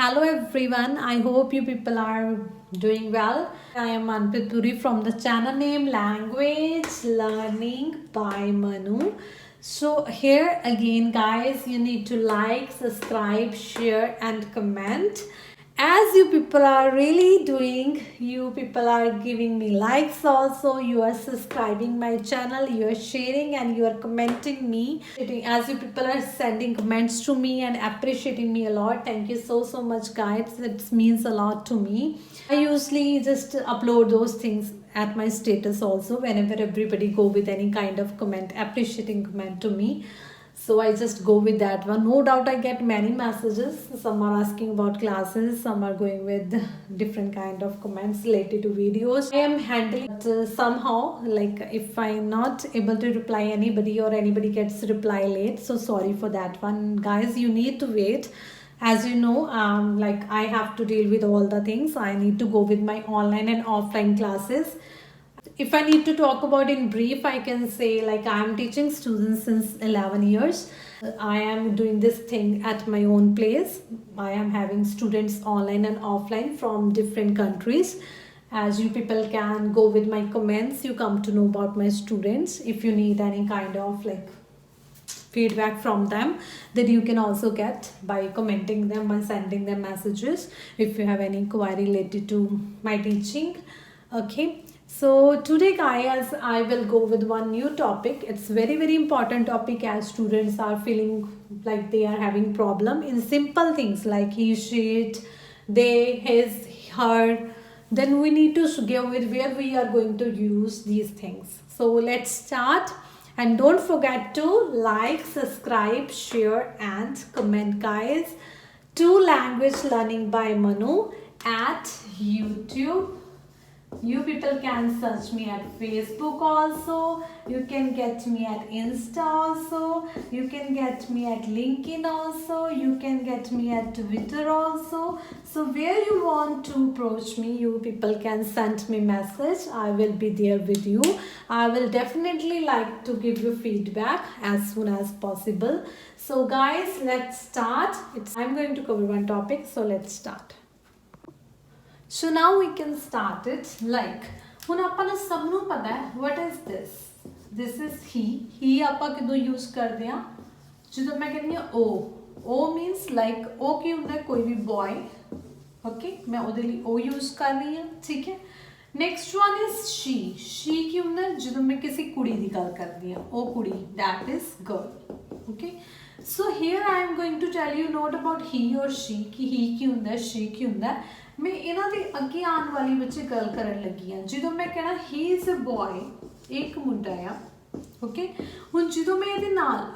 Hello everyone, I hope you people are doing well. I am Manpreet Puri from the channel name Language Learning by Manu. So here again guys, you need to like, subscribe, share and comment. As you people are really doing, you people are giving me likes also, you are subscribing my channel, you are sharing and you are commenting me. As you people are sending comments to me and appreciating me a lot, thank you so much guys, it means a lot to me. I usually just upload those things at my status also whenever everybody go with any kind of comment, appreciating comment to me. So I just go with that one. No doubt I get many messages. Some are asking about classes, some are going with different kind of comments related to videos. I am handling it somehow, like if I'm not able to reply anybody or anybody gets reply late, so sorry for that one guys, you need to wait. As you know, like I have to deal with all the things. I need to go with my online and offline classes. If I need to talk about in brief, I can say like I am teaching students since 11 years. I am doing this thing at my own place. I am having students online and offline from different countries. As you people can go with my comments, you come to know about my students. If you need any kind of like feedback from them, then you can also get by commenting them, by sending them messages if you have any query related to my teaching. Okay, so today guys, I will go with one new topic. It's very important topic as students are feeling like they are having problem in simple things like he, she, it, they, his, her. Then we need to go with where we are going to use these things. So let's start. And don't forget to like, subscribe, share and comment guys to Language Learning by Manu at YouTube. You people can search me at Facebook also. You can get me at Insta also. You can get me at LinkedIn also. You can get me at Twitter also. So where you want to approach me, you people can send me message. I will be there with you. I will definitely like to give you feedback as soon as possible. So guys, let's start. I'm going to cover one topic. So let's start. So now we can start it like ਹੁਣ ਆਪਾਂ ਨੂੰ ਸਭ ਨੂੰ ਪਤਾ ਹੈ what is this is he ਆਪਾਂ ਕਿਦੋਂ use ਕਰਦੇ ਆ ਜਦੋਂ ਮੈਂ ਕਹਿੰਦੀ ਆ o means like o ਕੀ ਹੁੰਦਾ ਕੋਈ ਵੀ boy okay ਮੈਂ ਉਹਦੇ ਲਈ o यूज ਕਰ ਰਹੀ ਹਾਂ ਠੀਕ ਹੈ next one is she ਕੀ ਹੁੰਦਾ ਜਦੋਂ ਮੈਂ ਕਿਸੇ ਕੁੜੀ ਦੀ ਗੱਲ ਕਰਦੀ ਆ ਉਹ ਕੁੜੀ that is girl okay so here I am going to tell you not about he or she ਕਿ he ਕੀ ਹੁੰਦਾ she ਕੀ ਹੁੰਦਾ मैं इन्हां दे अगे आने वाली बच्चे गल करन लगी हाँ जो मैं कहना ही इज़ अ बॉय एक मुंडा आ ओके हुण जो मैं ये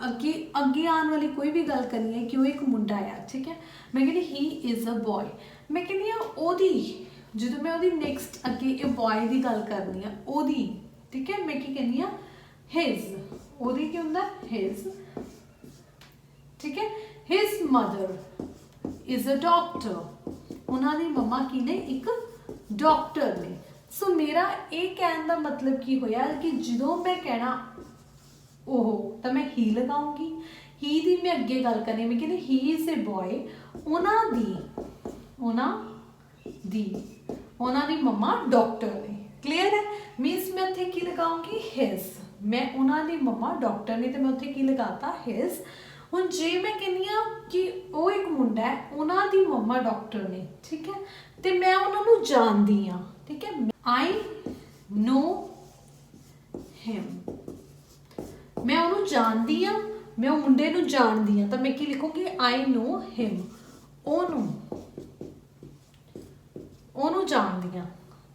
अगे अगे आने वाली कोई भी गल करनी है कि वो एक मुंडा आ ठीक है मैं कहनी ही इज़ अ बॉय मैं कहनी ओदी जो मैं ओदी नेक्स्ट अगे ए बॉय की गल करनी है ओदी ठीक है मैं की कहनी हिज ओदी की हुंदा हिज ठीक है his mother is a doctor उन्होंने मम्मा की ने एक डॉक्टर ने सो मेरा ये कहने का मतलब की होया कि जो मैं कहना ओह तो मैं ही लगाऊंगी ही दी मैं अगे गल करनी मैं कहनी ही इज़ ए बॉय उन्हों दी मम्मा डॉक्टर ने क्लीयर है मीनस मैं उत्थे की लगाऊंगी हिज मैं उन्होंने मम्मा डॉक्टर ने तो मैं उत्थे की लगाता हिज ਹੁਣ ਜੇ मैं कहनी कि वो एक मुंडा है उन्हों की मम्मा डॉक्टर ने ठीक है तो मैं उन्होंने जानती हाँ ठीक है आई नो हिम मैं उन्होंने जानती हाँ मैं वो मुंडे नूं जानती हाँ तो मैं की लिखूँगी आई नो हिम ओनू जानती हाँ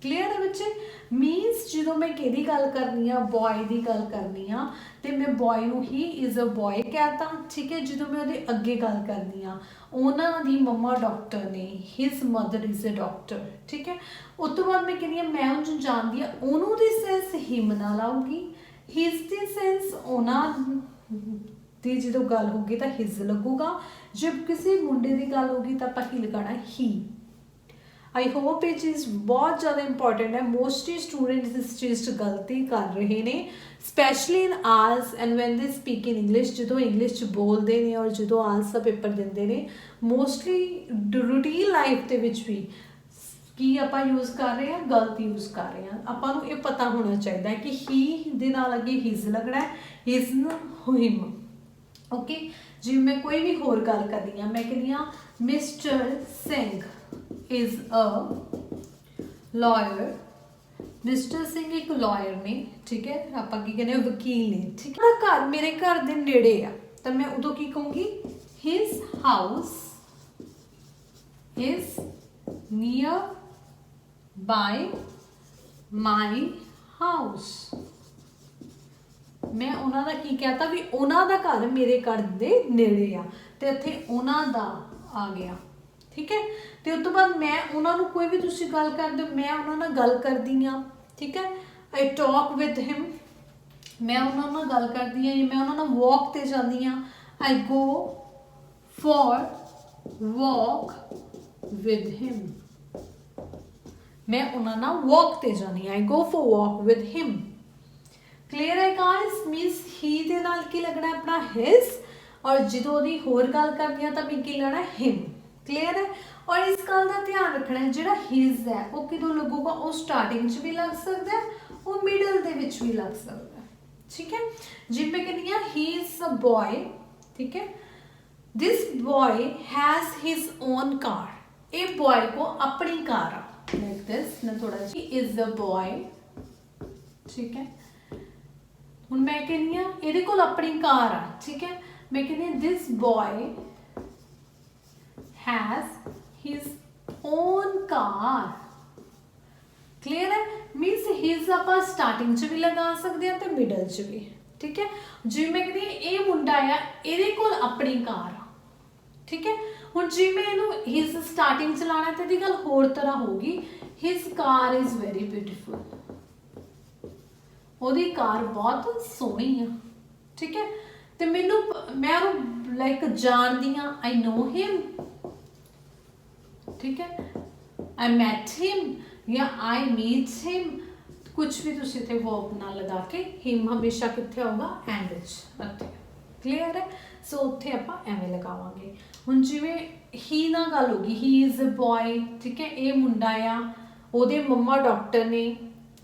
क्लीयर है बच्चे मीनस जो मैं कि गल करनी हाँ बॉय की गल करनी हाँ तो मैं बॉय नूं ही इज़ अ बॉय कहता ठीक है जो मैं वो अगे गल करनी हाँ उन्होंने मम्मा डॉक्टर ने his mother is a doctor ठीक है उस तो बाद मैं कहनी मैं उन्होंने जानती हाँ ओनू दी सेंस हिम ना लाऊगी हिज दी सेंस उन्होंने जो गल होगी तो हिज लगूगा जब किसी मुंडे की गल होगी तो आप ही लगाना ही आई होप ये चीज़ बहुत ज़्यादा इंपॉर्टेंट है मोस्टली स्टूडेंट्स इस चीज़ गलती कर रहे हैं ਸਪੈਸ਼ਲੀ ਇਨ ਆਲਸ ਐਂਡ ਵੈਨ ਦੇ ਸਪੀਕ ਇਨ ਇੰਗਲਿਸ਼, ਜਦੋਂ ਇੰਗਲਿਸ਼ 'ਚ ਬੋਲਦੇ ਨੇ ਔਰ ਜਦੋਂ ਆਲਸ ਦਾ ਪੇਪਰ ਦਿੰਦੇ ਨੇ, ਮੋਸਟਲੀ ਰੂਟੀਨ ਲਾਈਫ ਦੇ ਵਿੱਚ ਵੀ ਕੀ ਆਪਾਂ ਯੂਜ਼ ਕਰ ਰਹੇ ਹਾਂ, ਗਲਤ ਯੂਜ਼ ਕਰ ਰਹੇ ਹਾਂ। ਆਪਾਂ ਨੂੰ ਇਹ ਪਤਾ ਹੋਣਾ ਚਾਹੀਦਾ ਹੈ ਕਿ ਹੀ ਦੇ ਨਾਲ ਅੱਗੇ ਹਿਜ਼ ਲੱਗਣਾ ਹੈ, ਹਿਜ਼ ਨੂੰ ਹਿਮ। ਓਕੇ, ਜਿਵੇਂ ਮੈਂ ਕੋਈ ਵੀ ਹੋਰ ਗੱਲ ਕਰਦੀ ਹਾਂ, ਮੈਂ ਕਹਿੰਦੀ ਹਾਂ mister Singh is a liar. Mister Singh ਇੱਕ ਲਾਇਰ ਨੇ, ਠੀਕ ਹੈ, ਆਪਾਂ ਕੀ ਕਹਿੰਦੇ ਵਕੀਲ ਨੇ, ਠੀਕ ਹੈ। ਘਰ ਮੇਰੇ ਘਰ ਦੇ ਨੇੜੇ ਆ, ਤਾਂ ਮੈਂ ਉਦੋਂ ਕੀ ਕਹੂੰਗੀ, his house is near by my house. ਮੈਂ ਉਹਨਾਂ ਦਾ ਕੀ ਕਹਿਤਾ ਵੀ ਉਹਨਾਂ ਦਾ ਘਰ ਮੇਰੇ ਘਰ ਦੇ ਨੇੜੇ ਆ, ਤੇ ਇੱਥੇ ਉਹਨਾਂ ਦਾ ਆ ਗਿਆ, ਠੀਕ ਹੈ। ਤੇ ਉਸ ਤੋਂ ਬਾਅਦ ਮੈਂ ਉਹਨਾਂ ਨੂੰ ਕੋਈ ਵੀ ਤੁਸੀਂ ਗੱਲ ਕਰਦੇ ਹੋ, ਮੈਂ ਉਹਨਾਂ ਨਾਲ ਗੱਲ ਕਰਦੀ ਹਾਂ, ਠੀਕ ਹੈ। ਆਈ ਟਾਕ ਵਿਦ ਹਿਮ, ਮੈਂ ਉਹਨਾਂ ਨਾਲ ਗੱਲ ਕਰਦੀ ਹਾਂ, ਮੈਂ ਉਹਨਾਂ ਨਾਲ ਵॉक ਤੇ ਜਾਂਦੀ ਹਾਂ। I go for walk with him, मैं उन्होंने वॉक ते जानी, I go for walk with him. Clear है गाइस, मीनस ही दे नाल की लगना है अपना हिज, और जो दी होर गल करनी है तो मैं की लेना हिम। क्लीयर है। और इस गल का ध्यान रखना है, जो हिज है वो किदों लगूगा, वो स्टार्टिंग च भी लग सकता है, वो मिडल दे विच भी लग सकता है, ठीक है। जिवें मैं कहनी हां ही इज अ बॉय, ठीक है, this boy has his own car, ये बॉय को अपनी कार आ, लाइक दिस, मैं थोड़ा ही इज अ बॉय, ठीक है। हुण मैं कहनी हां इहदे कोल अपनी कार आ, ठीक है, मैं कहनी हां this boy has his own car. Clear है। मीनस हिज आप स्टार्टिंग च भी लगा सकते हैं तो मिडल च भी, ठीक है। जिवें मैं कहती ये मुंडा आ, इहदे कोल अपनी कार आ, ठीक है। हुण जिवें इहनूं हिज स्टार्टिंग च लाना तो इहदी गल होर तरह होगी, his car is very beautiful, ओहदी कार बहुत सोहनी आ, ठीक है। तो मैनू मैं उहनूं लाइक जानदी हां, आई नो हिम, ठीक है, आई मैट हिम या आई मीट हिम, कुछ भी तुसीं इत्थे वर्ब ना लगा के, हिम हमेशा कित्थे आऊगा, एंड विच। क्लीयर है। सो उत्थे आपां एवें लगावांगे। हुण जिवें ही ना गल होगी, ही इज़ अ बॉय, ठीक है, ये मुंडा आ, ओहदे मम्मा डॉक्टर ने,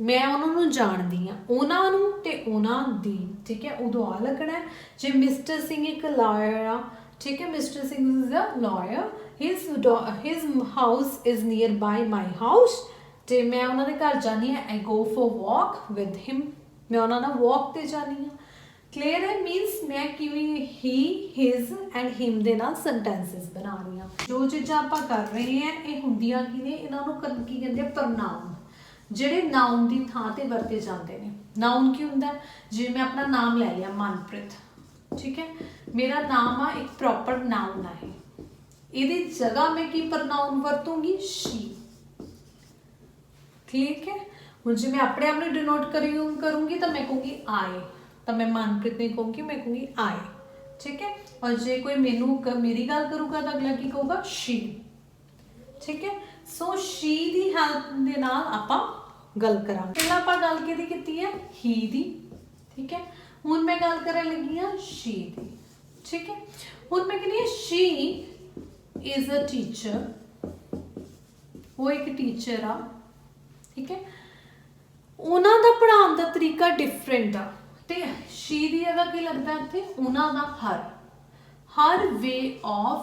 मैं उन्होंने जानती हाँ, उन्होंने ते उन्हां दी, ठीक है, उदों आ लगना है। जे मिस्टर सिंह एक लॉयर आ, ठीक है, mister Singh is a lawyer, his house is near by my house, ते मैं उन्होंने घर जानी है, I go for walk with him, मैं उन्होंने वॉक ते जानी हाँ। क्लीयर है। मीनस मैं किवें ही, हिज एंड हिम दे नाल सेंटेंसेस बना रही हाँ। जो चीज़ां आपां कर रहे हैं ये हुंदियां की ने, इन्हां नूं की कहंदे आ प्रनाउन, ਜਿਹੜੇ ਨਾउन की थां ते वरते जाते हैं। नाउन की होंदा, जिवें मैं अपना नाम ले लिया मनप्रीत, ठीक है, मेरा नाम आ एक प्रॉपर नाउन है, इहदी जगह मैं की प्रनाउन वरतूंगी, शी, ठीक है। हुण जे मैं अपने आप में डिनोट करूंगी तो मैं कहूँगी आई, तो मैं मनप्रीत नहीं कहूँगी, मैं कहूँगी आई, ठीक है। और जे कोई मैनू मेरी गल करूँगा तो अगला की कहूँगा, शी, ठीक है। सो शी दी हेल्प दे नाल आपां गल करांगे। पहलां आपां गल किहदी कीती है, ही दी, ठीक है। हुण मैं गल करन लगी हां शी दी, ठीक है। हुण मैं कहनी हां शी इज अ टीचर, वो एक टीचर आ, ठीक है, उन्हां दा पढ़ाउण दा तरीका डिफरेंट आ, ते शी दी जगह की लगदा इत्थे उन्हां दा हर way of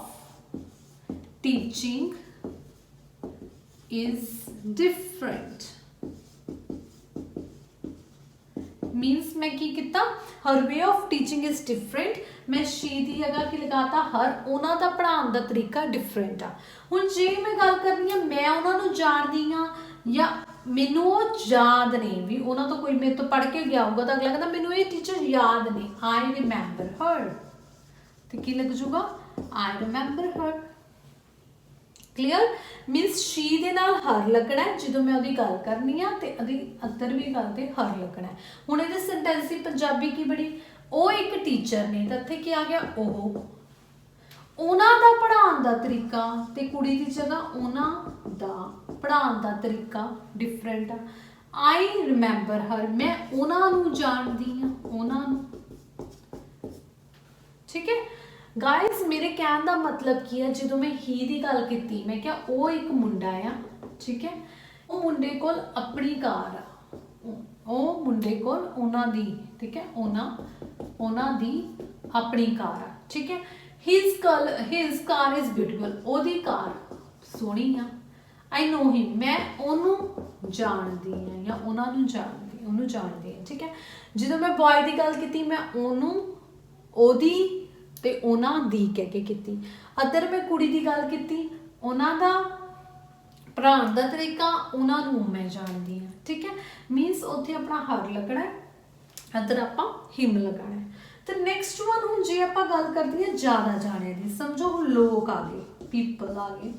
teaching is different, means मैं की किता, her way of teaching is different, मैं she दी जगह की लगाता हर, उन्हां दा पढ़ाउण दा तरीका डिफरेंट आ। हुण जे मैं गल करनी है मैं उन्हां नूं जाणदी हां या मैनूं वो याद नहीं, भी उन्हां तो कोई मेरे तो पढ़ के गया होगा तो अगला कहता मैनूं ये टीचर याद नहीं, आई रिमैंबर हर, तो की लग जूगा, आई रिमैंबर हर। क्लीयर। मीनस शी दे नाल हर लगना है, जो मैं उहदी गल करनी है तो अंदर भी गल ते हर लगना है। हुण इहदे सेंटेंस की पंजाबी की बड़ी, वो एक टीचर ने, तो इत्थे क्या आ गया, उन्हां दा पढ़ाउण दा तरीका, ते कुड़ी दी जगह उन्हां दा पढ़ाउण दा तरीका डिफरेंट आ। आई रिमेंबर हर, मैं उन्होंने जानती हाँ, उन्होंने। ठीक है गाइज, मेरे कहने का मतलब की है, जो मैं ही की गल की, मैं क्या वो एक मुंडा आ, ठीक है, वो मुंडे को अपनी कार आ, वो मुंडे को उन्हां दी, ठीक है, उन्हां दी अपनी कार आ, ठीक है। हिज कार इज ब्यूटीफुल, ओदी कार सोहनी आ। आई नो हिम, मैं ओनू जानती हाँ या उन्होंने जानती हाँ, ठीक है। जो मैं बॉय की गल की, मैं ओनू ओदी ते उन्हां दी कह के की। अगर मैं कुड़ी की गल की, उन्हां दा पढ़ाने का तरीका, उन्होंने मैं जानती हाँ, ठीक है। मीनस उत्थे अपना हर लगना है, अदर आप हिम लगाना है। तो नैक्सट वन हूँ जे आप गल करते हैं ज़्यादा जाने की, समझो हम लोग आ गए, पीपल आ गए,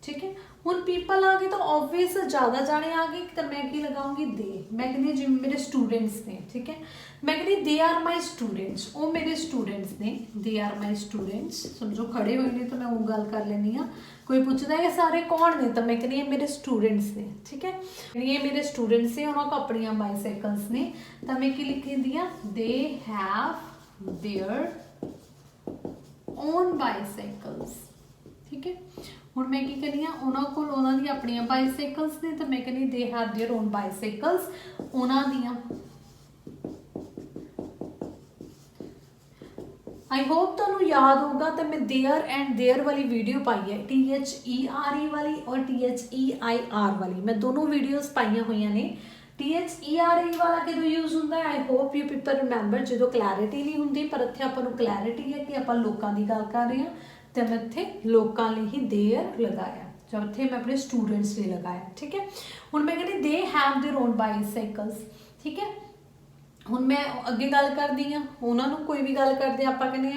ठीक है। हुण पीपल आ गए तो ऑबवियस ज़्यादा जाने आ गए, तो मैं की लगाऊंगी दे। मैं कहती जिवें मेरे स्टूडेंट्स ने, ठीक है, मैं कहती दे आर माई स्टूडेंट्स, वो मेरे स्टूडेंट्स ने, दे आर माई स्टूडेंट्स। समझो खड़े हुए ने तो मैं वो गल कर लेनी हाँ। कोई पूछता है सारे कौन ने, तो मैं कहनी मेरे स्टूडेंट्स ने, ठीक है। ये मेरे स्टूडेंट्स ने, उन्होंने अपन बाईसाइकल्स ने, तो मैं की लिखी दी हाँ, दे हैव देयर ओन बाईसाइकल्स, ठीक है। हुण मैं की करनी हाँ, उन्होंने को उन्होंने अपन बाईसाइकल्स ने, तो मैं कहनी दे हैव देयर ओन बाईसाइकल्स, उन्होंने। आई होप तुहानू याद होगा, तो मैं देयर एंड देयर वाली वीडियो पाई है, THERE वाली और THEIR वाली, मैं दोनों वीडियोज़ पाइया हुई ने। THERE वाला कदों यूज होंगे, I hope you people remember, जो क्लैरिटी नहीं होंगी, पर इत्थे आपां नूं क्लैरिटी है कि आप लोगों की गल कर रहे हैं, तो मैं इत्थे लोगों लिए ही देयर लगाया, जब इत्थे मैं अपने स्टूडेंट्स लिए लगाया, ठीक है। हुण मैं कहती दे हैव देयर ओन बाईसाइकल्स, ठीक है। हुण मैं अगे गल करदी हाँ, उन्होंने कोई भी गल करते आप कहने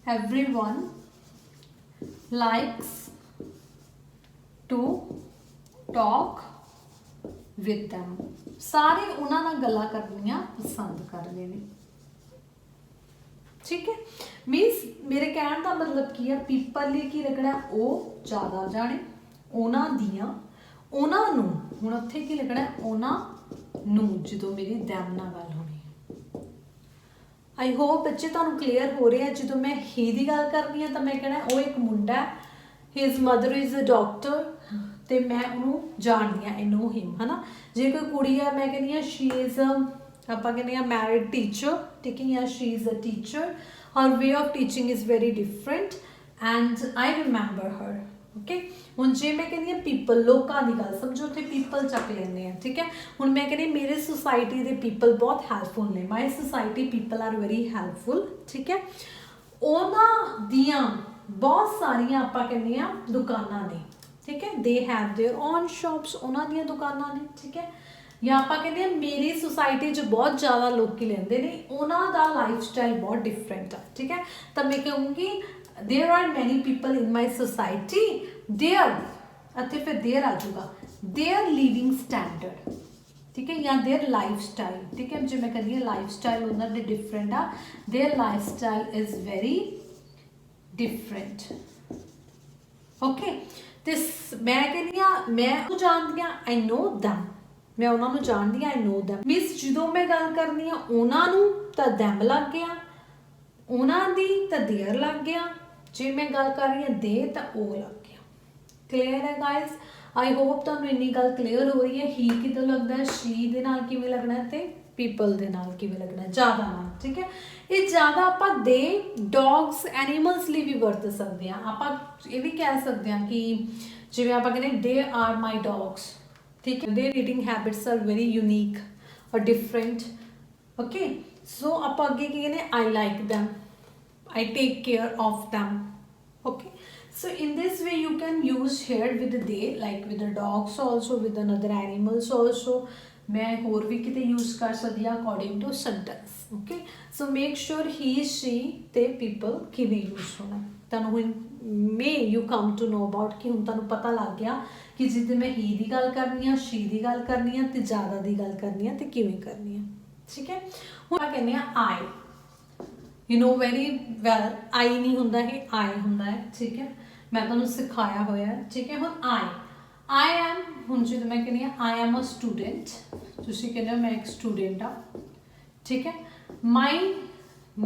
everyone likes to talk with them, सारे उन्होंने गल्लां करनियां पसंद करते हैं, ठीक है। मीनस मेरे कहने का मतलब की है, पीपल लिए की लगना, वो ज़्यादा जाने, उन्हों दियाँ, उन्होंने हुण उत्थे की लगना, उन्होंने जो मेरी दैम नाल गल होनी। आई होप बच्चे तुहानूं क्लीयर हो रहा है। जो मैं ही की गल करनी है, तो मैं कहना वो एक मुंडा है, his mother is a doctor, तो मैं उन्होंने जानती हाँ, आई नो हिम, है ना। जे कोई कुड़ी है, मैं कहनी शी इज़ आप कहने मैरिड टीचर, ठीक है, या she is a teacher, her way of teaching is very different and I remember her, okay. हुण जे मैं कहनी पीपल, लोगों की गल, समझो उत्थे पीपल चक लेंगे हैं, ठीक है। हुण मैं कहनी मेरे सोसाइटी के पीपल बहुत हैल्पफुल ने, my society people are very helpful, ठीक है। उन्हां दियां बहुत सारिया आप कहने दुकानां ने, ठीक है, they have their on shops, उन्हां दियां दुकानां ने, ठीक है। या आप कहने मेरी सोसाइटी जो बहुत ज़्यादा लोग लेंदे ने, उन्हां दा लाइफ स्टाइल बहुत डिफरेंट है, ठीक है। तो मैं कहूँगी there are many people in my society, their अते फिर देयर आ जाऊगा, देयर लिविंग स्टैंडर्ड, ठीक है, या देयर लाइफ स्टाइल, ठीक है। जो मैं कहती लाइफ स्टाइल उन्होंने डिफरेंट आ, their life style is very different, okay. तो मैं कहनी मैं जानती हाँ, आई नो दैम, मैं उन्होंने जानती आई नो दैम। मीनस जो मैं गल करनी है उन्होंने तो दैम लग गया, उन्होंने तो देयर लग गया, जे मैं गल कर रही हूँ दे तो ओ लग गया। क्लीयर है गाइज, आई होप तुहानूं इन्नी गल क्लीयर हो रही है। ही कितों लगता है, शी दे नाल किवें लगना है, तो पीपल दे नाल किवें लगना है, ज़्यादा नाल, ठीक है। ये ज़्यादा आप दे डॉग्स एनीमल्स लिए भी वरत सकते हैं, आप ये भी कह सकते हैं कि जिवें आप कहने दे आर माई डॉग्स, ठीक है, their eating habits are very unique और डिफरेंट, ओके। सो आप अगे की कहने I like them, I take care of them, okay. So in this way you can use here with the they, like with the dogs also, with another animals also, मैं होर भी किते use कर सकती हाँ according to sentence, okay. So make sure he she ते people किवें use होना, तुहानूं may you come to know about कि हुण तुहानूं पता लग गया कि जिद्दे मैं ही की गल करनी है, शी की गल करनी है, तो ज़्यादा की गल करनी है, तो किवें करनी है, ठीक है। हुण कहने आई, यू नो वेरी वैल, आई नहीं होंदा है, आई होंदा है, ठीक है। मैं तुहानूं सिखाया होया है, ठीक है। हुण आई आई एम ਹੁਣ ਜਦੋਂ ਮੈਂ ਕਹਿੰਦੀ ਹਾਂ आई एम अ स्टूडेंट, ਤੁਸੀਂ ਕਹਿੰਦੇ ਹੋ ਮੈਂ ਇੱਕ ਸਟੂਡੈਂਟ ਆ, ठीक है। माई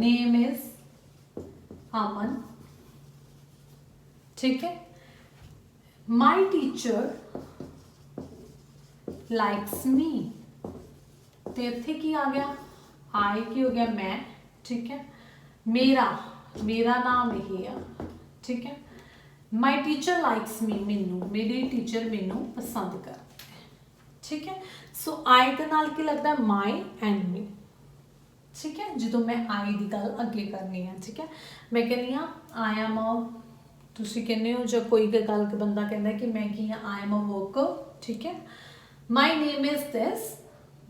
नेम इज अमन, ठीक है। माई टीचर लाइक्स मी, तो इत्थे की आ गया आई की हो गया मैं, ठीक है। मेरा मेरा नाम यही है, ठीक है। माई टीचर लाइक्स मी, मैनू मेरे टीचर मैनू पसंद करते हैं, ठीक है। सो आई के नाल की लगता है माई एंड मी, ठीक है। जो मैं आई की गल अगे करनी है, ठीक है। मैं कहनी हाँ आई एम अ, तुसी कहने हो जो कोई गल बंदा कहता कि मैं की हाँ आई एम अ वर्कर, ठीक है। My name is this,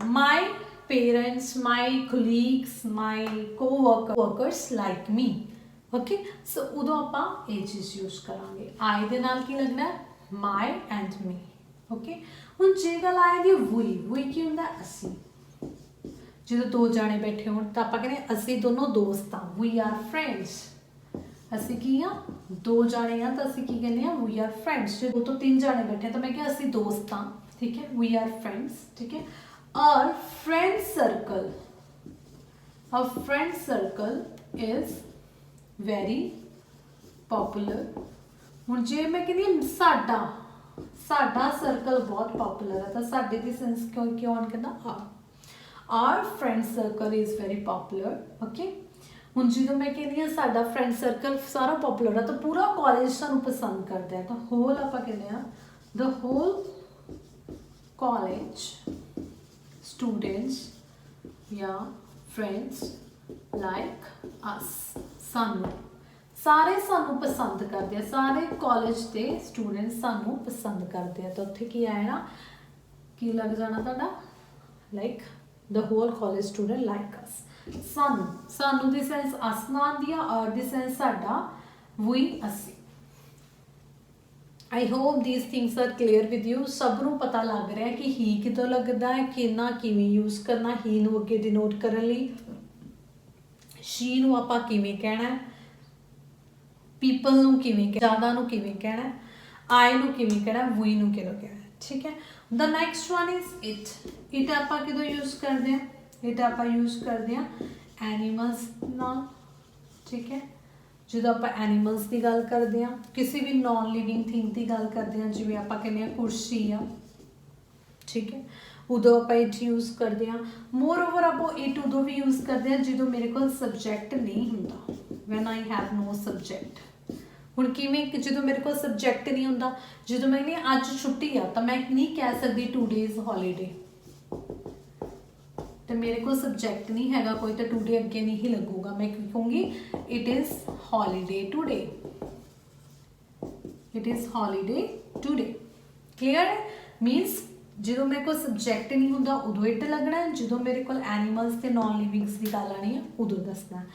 my parents, my colleagues, my workers like me, okay. So उदों आप ये चीज़ यूज करांगे, आई दे नाल की लगना है माई एंड मी, ओके। हुण जे गल आए दी वुई की हुंदा असी, जो दो जाने बैठे हो तो आप कहने असी दोनों दोस्त हाँ, वी आर फ्रेंड्स। असी की हाँ दो जाने हाँ तो असी की कहने हाँ वी आर फ्रेंड्स। जो दो तो तीन जाने बैठे तो मैं क्या असी दोस्त हाँ, ठीक है, वी आर फ्रेंड्स, ठीक है। और friend circle is very popular. हुण जे मैं कहनी साडा सर्कल बहुत पॉपुलर है तो साडे दी सेंस क्यों कहना our friend circle is very popular, okay. हुण जो मैं कहनी हाँ साडा फ्रेंड सर्कल सारा पॉपुलर है तो पूरा कॉलेज सानू पसंद करता है, तो होल आप कहने द होल कॉलेज स्टूडेंट्स या फ्रेंड्स लाइक अस, सानू सारे सानू पसंद करते हैं, सारे कॉलेज के स्टूडेंट्स सानू पसंद करते हैं। तो उत्थे की आया ना की लग जाना तुहाडा like the whole college student like us, सानू दी सेंस अस ना आंदी है और दी सेंस साडा we असी। I hope these things are clear with you, सब नू पता लग रहा है कि ही कितों लगता है, किना किवें यूज करना, ही नू अगे डिनोट करने लई, शी नू आपां किवें कहना है, पीपल नू किवें ज़्यादा नू किवें कहना है, आई नू किवें कहना है, वी नू किवें कहना है, ठीक है। The next one is it आप किदों यूज करते हैं, इट आप यूज करते हैं एनीमल्स नाल, ठीक है। जो आप एनीमल्स की गल करते हैं, किसी भी नॉन लिविंग थिंग की गल करते हैं, जिवें आप कहने कुर्सी आ, ठीक है, उदों आप इट यूज करते हैं। मोर ओवर आप इट उदों भी यूज करते हैं जो मेरे को सबजैक्ट नहीं होंदा, when I have no subject. हुण किवें जो मेरे को सबजैक्ट नहीं होंदा, जो मैं नहीं अज छुट्टी आ तो मैं नहीं कह सकती 2 days हॉलीडे, तो मेरे को सबजैक्ट नहीं हैगा कोई तो 2 day अगे नहीं ही लगूगा, मैं कहूँगी it is holiday today, it is holiday today. Clear है, मीनस जो मेरे को सबजैक्ट नहीं होंदा उदों इट लगना है, जो मेरे को एनीमल्स ते नॉन लिविंग्स की गल आनी है उदों दसना है।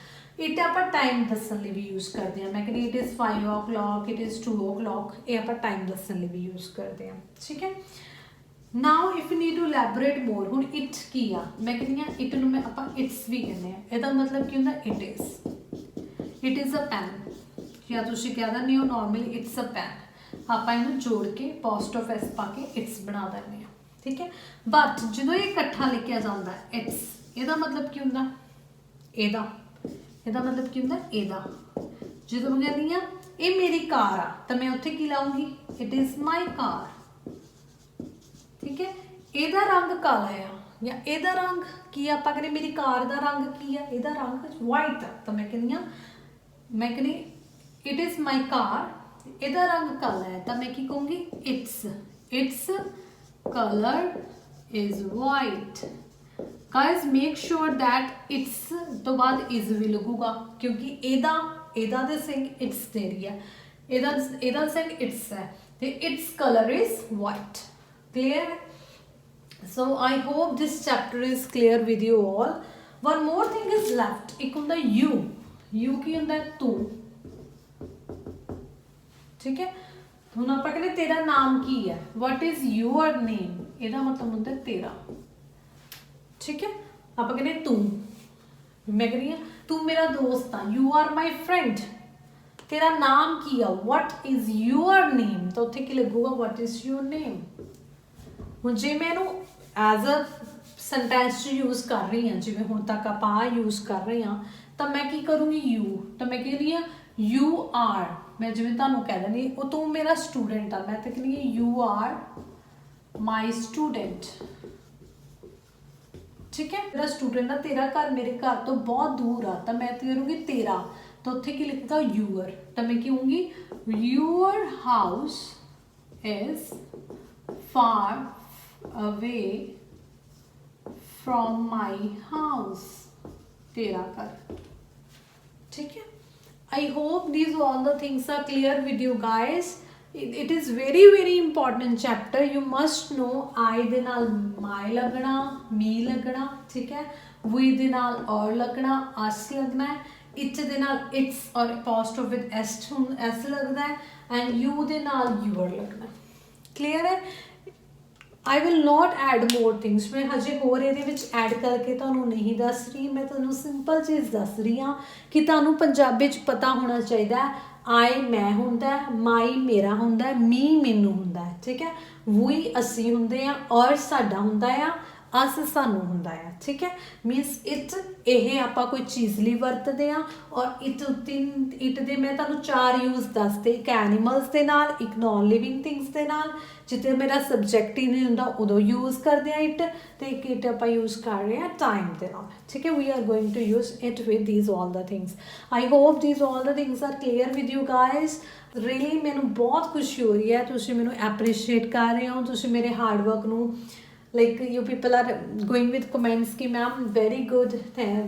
इट आप टाइम दसन भी यूज करते हैं, मैं कहती it is 5 o'clock, it is 2 o'clock, ये आप टाइम दसन भी यूज करते हैं, ठीक है। Now if you need to elaborate more, हुण इट की आ, मैं कहती हाँ इट नूं मैं आप इट्स भी कहने हैं, ਇਹਦਾ मतलब की होंदा इट इज़ अ पैन, या तुसीं कह दिंदे हो नॉर्मली इट्स अ पैन, आप इन्हूं जोड़ के पोस्ट ऑफ एस पा के इट्स बना दिंदे हैं, ठीक है। बट जो ये इकट्ठा लिखिया जाता है इट्स, ਇਹਦਾ मतलब की होंदा ਇਹਦਾ मतलब की होंदा ਇਹਦਾ। जो मैं कहती हाँ ये मेरी कार आ तो मैं उत्थे की लाऊंगी इट इज़ माई कार, ठीक है। ਇਹਦਾ रंग काला है या ਇਹਦਾ रंग की आप कहते मेरी कार का रंग की है, ਇਹਦਾ रंग वाइट है तो मैं कहनी इट इज़ माई कार, ਇਹਦਾ रंग काला है तो मैं की कहूँगी it's colour is white. Guys make sure that it's तो बाद इज़ भी लगूगा क्योंकि ਇਹਦਾ ਦੇ सिंग इट्स तेरी है, ਇਹਦਾ सिंग इट्स है तो its colour is white. Clear है, so I hope this chapter is clear with you all. One more thing is left, एक होंदा यू की होंदा तू, ठीक है। हुण आपां कहने तेरा नाम की है, वट इज़ योर नेम, ਇਹਦਾ मतलब होंदा तेरा, ठीक है। आप कहने तू, मैं कह रही हूँ तू मेरा दोस्त आ, यू आर माई फ्रेंड, तेरा नाम की है, वट इज यूर नेम, तो उत्थे की लगूगा वट इज यूर नेम। हुण जे मैं इहनूं एज अ सेंटेंस यूज कर रही हाँ, जिवें हुण तक आपां यूज कर रहे हाँ, तो मैं की करूँगी यू, तो मैं कह रही हाँ यू आर, मैं जिवें तुहानूं कह दिंदी वो तू मेरा स्टूडेंट आ, मैं तो कहनी यू आर माई स्टूडेंट। ठीक है, मेरा स्टूडेंट आ, तेरा घर मेरे घर तो बहुत दूर आ, तो मैं तो करूँगी तेरा, तो उत्थे की लिखगा यूअर, तो मैं कहूँगी your house is far away from my house, तेरा घर। ठीक है, I hope these all the things are clear with you guys. It is very important chapter. You must know I ਦੇ ਨਾਲ my ਲੱਗਣਾ, me ਲੱਗਣਾ, ਠੀਕ ਹੈ, we ਦੇ ਨਾਲ or ਲੱਗਣਾ, us ਲੱਗਣਾ ਹੈ, it ਦੇ ਨਾਲ its or apostrophe with s ਲੱਗਦਾ ਹੈ, and you ਦੇ ਨਾਲ your ਲੱਗਣਾ। clear है? I will not add more things. मैं हजे होर ਇਹਦੇ ਵਿੱਚ ਐਡ ਕਰਕੇ ਤੁਹਾਨੂੰ ਨਹੀਂ ਦੱਸ ਰਹੀ, मैं ਤੁਹਾਨੂੰ ਸਿੰਪਲ ਚੀਜ਼ ਦੱਸ ਰਹੀ ਹਾਂ ਕਿ ਤੁਹਾਨੂੰ ਪੰਜਾਬੀ 'ਚ ਪਤਾ ਹੋਣਾ ਚਾਹੀਦਾ ਹੈ I ਮੈਂ ਹੁੰਦਾ, ਮਾਈ ਮੇਰਾ ਹੁੰਦਾ, ਮੀ ਮੈਨੂੰ ਹੁੰਦਾ, ਠੀਕ ਹੈ, we ਅਸੀਂ ਹੁੰਦੇ ਆ, ਔਰ ਸਾਡਾ ਹੁੰਦਾ ਆ, ਅਸ ਸਾਨੂੰ ਹੁੰਦਾ ਆ। ਠੀਕ ਹੈ, ਮੀਨਸ ਇਟ ਇਹ ਆਪਾਂ ਕੋਈ ਚੀਜ਼ ਲਈ ਵਰਤਦੇ ਆ, ਔਰ ਇਟ ਦੇ ਮੈਂ ਤੁਹਾਨੂੰ 4 ਯੂਜ਼ ਦੱਸਦੇ, ਇੱਕ ਐਨੀਮਲਸ ਦੇ ਨਾਲ, ਇੱਕ ਨॉन ਲਿਵਿੰਗ ਥਿੰਗਸ ਦੇ ਨਾਲ, ਜਿੱਥੇ ਮੇਰਾ ਸਬਜੈਕਟ ਹੀ ਨਹੀਂ ਹੁੰਦਾ ਉਦੋਂ ਯੂਜ਼ ਕਰਦੇ ਆ ਇਟ, ਤੇ ਇੱਕ ਇਟ ਆਪਾਂ ਯੂਜ਼ ਕਰ ਰਹੇ ਆ ਟਾਈਮ ਦੇ ਨਾਲ। ਠੀਕ ਹੈ, we are going to use it with these all the things. I hope these all the things are clear with you guys. Really ਮੈਨੂੰ ਬਹੁਤ ਖੁਸ਼ੀ ਹੋ ਰਹੀ ਹੈ, ਤੁਸੀਂ ਮੈਨੂੰ ਐਪਰੀਸ਼ੀਏਟ ਕਰ ਰਹੇ ਹੋ, ਤੁਸੀਂ ਮੇਰੇ ਹਾਰਡ ਵਰਕ ਨੂੰ like you people are going with comments ਕਿ ਮੈਮ ਵੈਰੀ ਗੁੱਡ,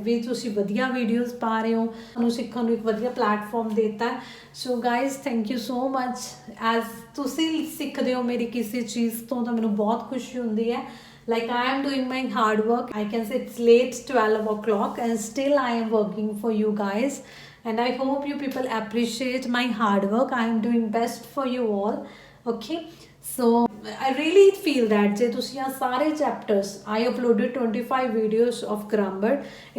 ਵੀ ਤੁਸੀਂ ਵਧੀਆ ਵੀਡੀਓਜ਼ ਪਾ ਰਹੇ ਹੋ, ਤੁਹਾਨੂੰ ਸਿੱਖਣ ਨੂੰ ਇੱਕ ਵਧੀਆ ਪਲੈਟਫਾਰਮ ਦਿੱਤਾ। So guys thank you so much. As ਤੁਸੀਂ ਸਿੱਖਦੇ ਹੋ ਮੇਰੀ ਕਿਸੇ ਚੀਜ਼ ਤੋਂ ਤਾਂ ਮੈਨੂੰ ਬਹੁਤ ਖੁਸ਼ੀ ਹੁੰਦੀ ਹੈ। Like I am doing my hard work. I can say it's late 12 o'clock and still I am working for you guys. And I hope you people appreciate my hard work. I am doing best for you all. Okay. So I really feel that ਜੇ ਤੁਸੀਂ ਆ ਸਾਰੇ chapters, I uploaded 25 videos of grammar,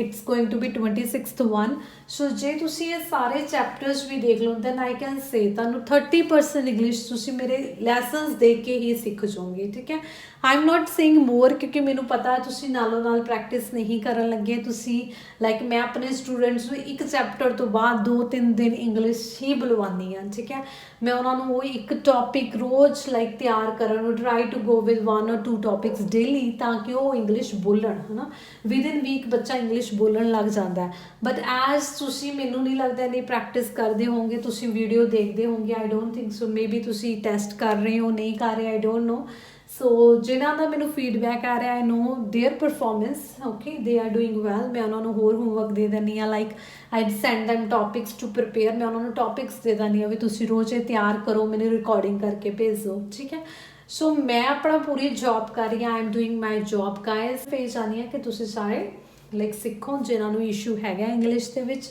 it's going to be 26th one. So ਜੇ ਤੁਸੀਂ ਇਹ ਸਾਰੇ chapters ਵੀ ਦੇਖ ਲਓ then I can say ਤੁਹਾਨੂੰ 30% ਇੰਗਲਿਸ਼ ਤੁਸੀਂ ਮੇਰੇ ਲੈਸਨਸ ਦੇਖ ਕੇ ਹੀ ਸਿੱਖ ਜਾਓਗੇ। ਠੀਕ ਹੈ, I'm not saying more ਕਿਉਂਕਿ ਮੈਨੂੰ ਪਤਾ ਤੁਸੀਂ ਨਾਲੋਂ ਨਾਲ ਪ੍ਰੈਕਟਿਸ ਨਹੀਂ ਕਰਨ ਲੱਗੇ। ਤੁਸੀਂ ਲਾਈਕ ਮੈਂ ਆਪਣੇ ਸਟੂਡੈਂਟਸ ਨੂੰ ਇੱਕ ਚੈਪਟਰ ਤੋਂ ਬਾਅਦ 2-3 ਦਿਨ ਇੰਗਲਿਸ਼ ਹੀ ਬੁਲਵਾਉਂਦੀ ਹਾਂ। ਠੀਕ ਹੈ, ਮੈਂ ਉਹਨਾਂ ਨੂੰ ਉਹ ਇੱਕ ਟੌਪਿਕ ਰੋਜ਼ ਲਾਈਕ ਤਿਆਰ ਕਰਨ ਨੂੰ try to go with 1 or 2 topics daily, ਤਾਂ ਕਿ ਉਹ ਇੰਗਲਿਸ਼ ਬੋਲਣ, ਹੈ ਨਾ। ਵਿਦਿਨ ਵੀਕ ਬੱਚਾ ਇੰਗਲਿਸ਼ ਬੋਲਣ ਲੱਗ ਜਾਂਦਾ ਹੈ। ਬਟ ਐਜ਼ ਤੁਸੀਂ ਮੈਨੂੰ ਨਹੀਂ ਲੱਗਦਾ ਨਹੀਂ ਪ੍ਰੈਕਟਿਸ ਕਰਦੇ ਹੋਵੋਗੇ, ਤੁਸੀਂ ਵੀਡੀਓ ਦੇਖਦੇ ਹੋਵੋਗੇ, I don't think so, maybe ਤੁਸੀਂ ਟੈਸਟ ਕਰ ਰਹੇ ਹੋ, ਨਹੀਂ ਕਰ ਰਹੇ, ਆਈ ਡੋਂਟ ਨੋ। ਸੋ ਜਿਨ੍ਹਾਂ ਦਾ ਮੈਨੂੰ ਫੀਡਬੈਕ ਆ ਰਿਹਾ, I know their performance, okay, they are doing well. ਮੈਂ ਉਹਨਾਂ ਨੂੰ ਹੋਰ ਹੋਮਵਰਕ ਦੇ ਦਿੰਦੀ ਹਾਂ, like I send them topics to prepare. ਮੈਂ ਉਹਨਾਂ ਨੂੰ ਟੌਪਿਕਸ ਦੇ ਦਿੰਦੀ ਹਾਂ ਵੀ ਤੁਸੀਂ ਰੋਜ਼ ਇਹ ਤਿਆਰ ਕਰੋ, ਮੈਨੂੰ ਰਿਕਾਰਡਿੰਗ ਕਰਕੇ ਭੇਜੋ। ਠੀਕ ਹੈ, ਸੋ ਮੈਂ ਆਪਣਾ ਪੂਰੀ ਜੌਬ ਕਰ ਰਹੀ ਹਾਂ, I am doing my job guys. ਫੇਰ ਚਾਹੁੰਦੀ ਹਾਂ ਕਿ ਤੁਸੀਂ ਸਾਰੇ ਲਾਈਕ ਸਿੱਖੋ ਜਿਨ੍ਹਾਂ ਨੂੰ ਇਸ਼ੂ ਹੈਗਾ ਇੰਗਲਿਸ਼ ਦੇ ਵਿੱਚ।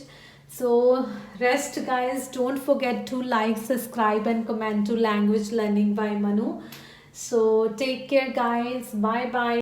So rest guys, don't forget to like, subscribe and comment to Language Learning by Manu. So take care guys, bye bye.